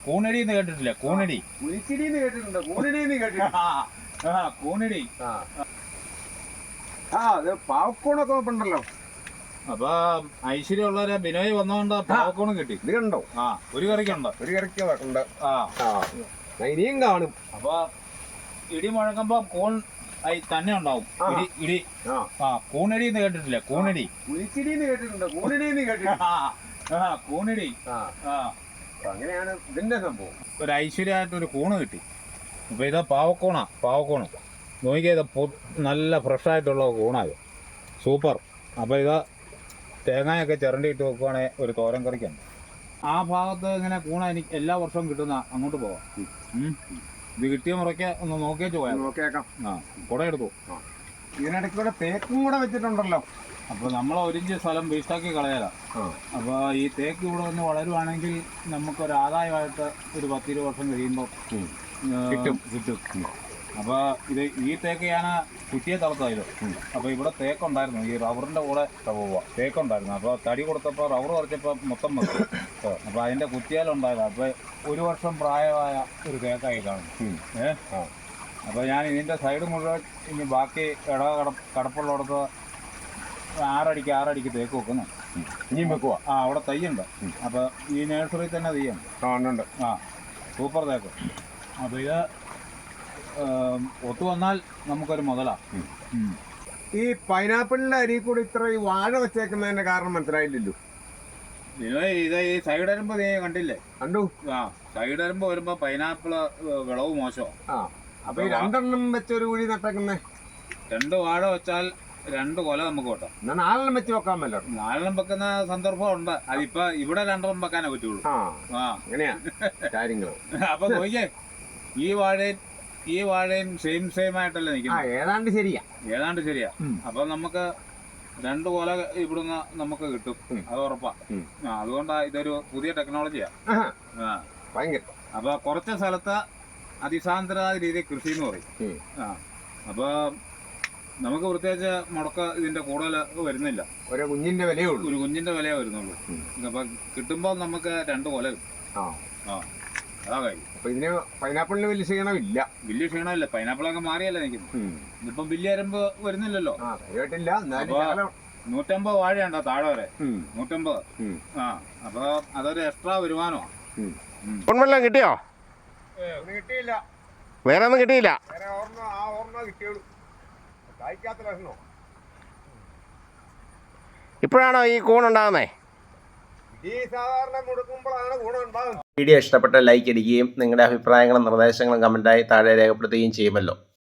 കൂണടി എന്ന് കേട്ടിട്ടില്ല? കൂണടി കേട്ടിട്ടുണ്ട്. കൂണിടി കേട്ടിട്ടുണ്ട്. കൂണടി. അത് പാവക്കൂണൊക്കെ ഉണ്ടല്ലോ. അപ്പൊ ഐശ്വര്യമുള്ളവരെ ബിനോയ് വന്നോണ്ട് പാവക്കൂണും കിട്ടി. ഇത് കണ്ടോ? ഒരു കറിക്കുണ്ട്. ഒരു കറിക്ക് ഉണ്ട്. ഇനിയും കാണും. അപ്പൊ ഇടി മുഴങ്ങുമ്പോ കൂൺ തന്നെ ഉണ്ടാവും. ഇടി. കൂണടി എന്ന് കേട്ടിട്ടില്ല? കൂണടി കേട്ടിട്ടുണ്ട്. കൂണിടി കേട്ടിട്ടുണ്ട്. കൂണടി. അങ്ങനെയാണ് ഇതിന്റെ സംഭവം. ഒരു ഐശ്വര്യമായിട്ട് ഒരു കൂണ് കിട്ടി. അപ്പൊ ഇതാ പാവക്കൂണ് നോക്കിയത് നല്ല ഫ്രഷായിട്ടുള്ള കൂണായത്. സൂപ്പർ. അപ്പൊ ഇതാ തേങ്ങയൊക്കെ ചിരണ്ടിയിട്ട് വെക്കുവാണെങ്കിൽ ഒരു തോരൻ കറിക്കാണ്. ആ ഭാഗത്ത് ഇങ്ങനെ കൂണ എനിക്ക് എല്ലാ വർഷവും കിട്ടുന്ന അങ്ങോട്ട് പോവാം. ഇത് കിട്ടിയ മുറയ്ക്ക് ഒന്ന് നോക്കിയേച്ച് പോയാൽ നോക്കിയേക്കാം. കുട എടുത്തു. ഇതിനിടയ്ക്ക് കൂടെ തേക്കും കൂടെ വെച്ചിട്ടുണ്ടല്ലോ. അപ്പോൾ നമ്മൾ ഒരിഞ്ച് സ്ഥലം വേസ്റ്റാക്കി കളയാല. അപ്പോൾ ഈ തേക്ക് ഇവിടെ വന്ന് വളരുവാണെങ്കിൽ നമുക്കൊരു ആദായമായിട്ട് ഒരു 10-20 വർഷം കഴിയുമ്പോൾ കിട്ടും. അപ്പോൾ ഈ തേക്ക് ഞാൻ കുറ്റിയെ തളർത്തായത്. അപ്പോൾ ഇവിടെ തേക്കുണ്ടായിരുന്നു. ഈ റബ്ബറിൻ്റെ കൂടെ തേക്കുണ്ടായിരുന്നു. അപ്പോൾ തടി കൊടുത്തപ്പോൾ റബ്ബർ കുറച്ചപ്പോൾ മൊത്തം വന്നു. അപ്പോൾ അതിൻ്റെ കുറ്റിയാലുണ്ടായത്. അപ്പോൾ 1 വർഷം പ്രായമായ ഒരു തേക്കായി കാണും. അപ്പോൾ ഞാൻ ഇതിൻ്റെ സൈഡ് മുഴുവൻ ഇനി ബാക്കി കടപ്പുള്ളിടത്ത് 6 അടിക്ക് തേക്ക് വെക്കുന്നു. ഇനിയും വെക്കുക. അവിടെ തയ്യുണ്ട്. അപ്പോൾ ഈ നഴ്സറി തന്നെ തയ്യുണ്ട്. സൂപ്പർ തേക്ക്. അപ്പോൾ ഇത് ഒത്തു വന്നാൽ നമുക്കൊരു മുതലാണ്. ഈ പൈനാപ്പിളിന്റെ അരി കൂടി ഇത്ര ഈ വാഴ വെച്ചേക്കുന്നതിന്റെ കാരണം മനസ്സിലായില്ലല്ലോ. ഇത് ഈ സൈഡ് വരുമ്പോ നീ കണ്ടില്ലേ? കണ്ടു. സൈഡ് വരുമ്പോ വരുമ്പോ പൈനാപ്പിള് വിളവ് മോശമാണ്. അപ്പൊ ഈ 2 വെച്ചൊരു കുഴി നട്ടേക്കുന്നേ. 2 വാഴ വെച്ചാൽ 2 കൊല നമുക്ക് വെട്ടാം. 4 വെച്ച് വെക്കാമല്ലോ. 4 വെക്കുന്ന സന്ദർഭം ഉണ്ട്. അതിപ്പോ ഇവിടെ 2 വെക്കാനേ പറ്റുള്ളൂ. അങ്ങനെയാ കാര്യങ്ങൾ. അപ്പൊ നോക്കിയേ, ഈ വാഴയും സെയിം ആയിട്ടല്ലേ നിൽക്കുന്നത്. ഏതാണ്ട് ശരിയാ. അപ്പൊ നമുക്ക് 2 കൊല ഇവിടുന്ന് നമുക്ക് കിട്ടും. അത് ഉറപ്പാ. അതുകൊണ്ടാ ഇതൊരു പുതിയ ടെക്നോളജിയാ. അപ്പൊ കുറച്ച് സ്ഥലത്ത് അതിസാന്ദ്രത രീതി കൃഷി എന്ന് പറയും. അപ്പൊ നമുക്ക് പ്രത്യേകിച്ച് മുടക്ക ഇതിന്റെ കൂടുതൽ വരുന്നില്ല. ഒരു കുഞ്ഞിന്റെ വിലയേ വരുന്നുള്ളൂ. അപ്പൊ കിട്ടുമ്പോ നമുക്ക് 2 കൊല കിട്ടും. അതാ കാര്യം. അപ്പൊ ഇതിന് പൈനാപ്പിളിന് വലിയ ക്ഷീണമില്ല. പൈനാപ്പിളൊക്കെ മാറിയല്ലേ നിൽക്കുന്നത്. ഇതിപ്പം വലിയ അരമ്പ് വരുന്നില്ലല്ലോ. 150 വാഴയുണ്ടോ താഴെ വരെ? 150. അപ്പൊ അതൊരു എക്സ്ട്രാ വരുമാനമാണ്. കിട്ടിയോ? കിട്ടിയില്ല. വേറെ ഒന്നും കിട്ടിയില്ല. ഇപ്പോഴാണോ ഈ കൂണുണ്ടാകുന്നേ? വീഡിയോ ഇഷ്ടപ്പെട്ട ലൈക്ക് അടിക്കുകയും നിങ്ങളുടെ അഭിപ്രായങ്ങളും നിർദ്ദേശങ്ങളും കമൻറ്റായി താഴെ രേഖപ്പെടുത്തുകയും ചെയ്യുമല്ലോ.